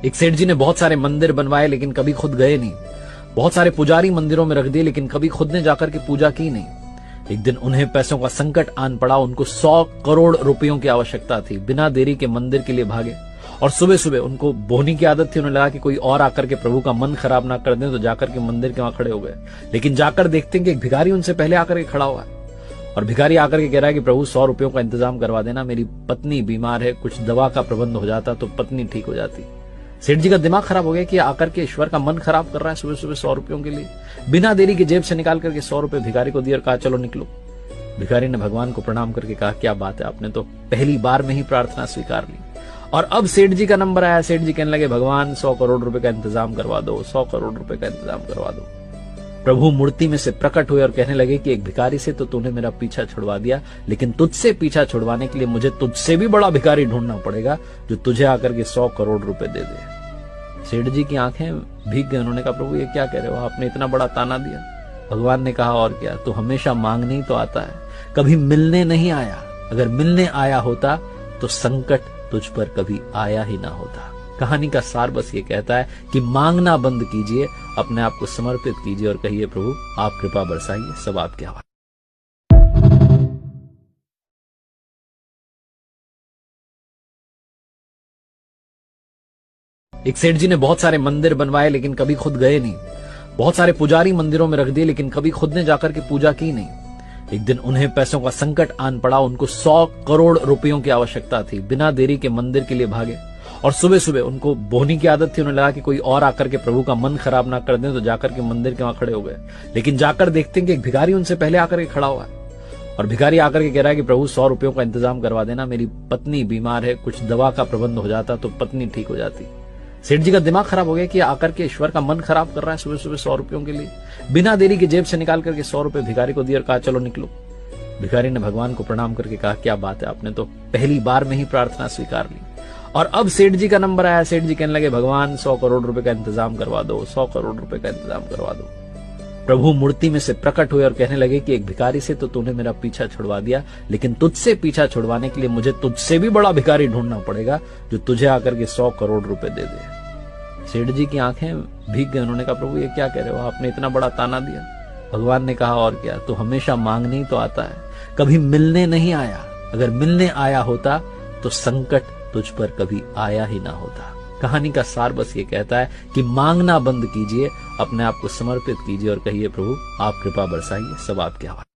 एक सेठ जी ने बहुत सारे मंदिर बनवाए लेकिन कभी खुद गए नहीं। बहुत सारे पुजारी मंदिरों में रख दिए लेकिन कभी खुद ने जाकर के पूजा की नहीं। एक दिन उन्हें पैसों का संकट आन पड़ा। उनको 100 करोड़ रुपयों की आवश्यकता थी। बिना देरी के मंदिर के लिए भागे और सुबह सुबह उनको बोहनी की आदत थी। उन्हें लगा कि कोई और आकर के प्रभु का मन खराब ना कर दें, तो जाकर के मंदिर के वहां खड़े हो गए। लेकिन जाकर देखते हैं कि एक भिखारी उनसे पहले आकर के खड़ा हुआ है और भिखारी आकर के कह रहा है कि प्रभु 100 रुपयों का इंतजाम करवा देना, मेरी पत्नी बीमार है, कुछ दवा का प्रबंध हो जाता तो पत्नी ठीक हो जाती। सेठ जी का दिमाग खराब हो गया कि आकर के ईश्वर का मन खराब कर रहा है सुबह सुबह 100 रुपयों के लिए। बिना देरी की जेब से निकाल करके 100 रुपए भिखारी को दिए और कहा चलो निकलो। भिखारी ने भगवान को प्रणाम करके कहा क्या बात है, आपने तो पहली बार में ही प्रार्थना स्वीकार ली। और अब सेठ जी का नंबर आया। सेठ जी कहने लगे भगवान 100 करोड़ रुपए का इंतजाम करवा दो, 100 करोड़ रुपए का इंतजाम करवा दो। प्रभु मूर्ति में से प्रकट हुए और कहने लगे कि एक भिखारी से तो तूने मेरा पीछा छुड़वा दिया, लेकिन तुझसे पीछा छुड़वाने के लिए मुझे तुझसे भी बड़ा भिखारी ढूंढना पड़ेगा जो तुझे आकर के 100 करोड़ रुपए दे दे। सेठ जी की आंखें भीग गई। उन्होंने कहा प्रभु ये क्या कह रहे हो, आपने इतना बड़ा ताना दिया। भगवान ने कहा और क्या, तू हमेशा मांगने ही तो आता है, कभी मिलने नहीं आया। अगर मिलने आया होता तो संकट तुझ पर कभी आया ही ना होता। कहानी का सार बस ये कहता है कि मांगना बंद कीजिए, अपने आप को समर्पित कीजिए और कहिए प्रभु आप कृपा बरसाइए, सब आपके हवाले। एक सेठ जी ने बहुत सारे मंदिर बनवाए लेकिन कभी खुद गए नहीं। बहुत सारे पुजारी मंदिरों में रख दिए लेकिन कभी खुद ने जाकर के पूजा की नहीं। एक दिन उन्हें पैसों का संकट आन पड़ा। उनको 100 करोड़ रुपयों की आवश्यकता थी। बिना देरी के मंदिर के लिए भागे और सुबह सुबह उनको बोहनी की आदत थी। उन्हें लगा कि कोई और आकर के प्रभु का मन खराब ना कर दें, तो जाकर के मंदिर के वहां खड़े हो गए। लेकिन जाकर देखते हैं कि एक भिखारी उनसे पहले आकर के खड़ा हुआ है और भिखारी आकर के कह रहा है कि प्रभु 100 रुपयों का इंतजाम करवा देना, मेरी पत्नी बीमार है, कुछ दवा का प्रबंध हो जाता तो पत्नी ठीक हो जाती। सेठ जी का दिमाग खराब हो गया कि आकर के ईश्वर का मन खराब कर रहा है सुबह सुबह 100 रुपयों के लिए। बिना देरी की जेब से निकाल करके 100 रुपए भिखारी को दिए और कहा चलो निकलो। भिखारी ने भगवान को प्रणाम करके कहा क्या बात है, आपने तो पहली बार में ही प्रार्थना स्वीकार ली। और अब सेठ जी का नंबर आया। सेठ जी कहने लगे भगवान 100 करोड़ रुपए का इंतजाम करवा दो, 100 करोड़ रुपए का इंतजाम करवा दो। प्रभु मूर्ति में से प्रकट हुए और कहने लगे कि एक भिखारी से तो तूने मेरा पीछा छुड़वा दिया, लेकिन तुझसे पीछा छुड़वाने के लिए मुझे तुझसे भी बड़ा भिखारी ढूंढना पड़ेगा जो तुझे आकर के 100 करोड़ रुपए दे दे। सेठ जी की आंखें भीग गई। उन्होंने कहा प्रभु ये क्या कह रहे हो, आपने इतना बड़ा ताना दिया। भगवान ने कहा और क्या, तू हमेशा मांगने ही तो आता है, कभी मिलने नहीं आया। अगर मिलने आया होता तो संकट तुझ पर कभी आया ही ना होता। कहानी का सार बस ये कहता है कि मांगना बंद कीजिए, अपने आप को समर्पित कीजिए और कहिए प्रभु आप कृपा बरसाइए, सब आपके हवाले।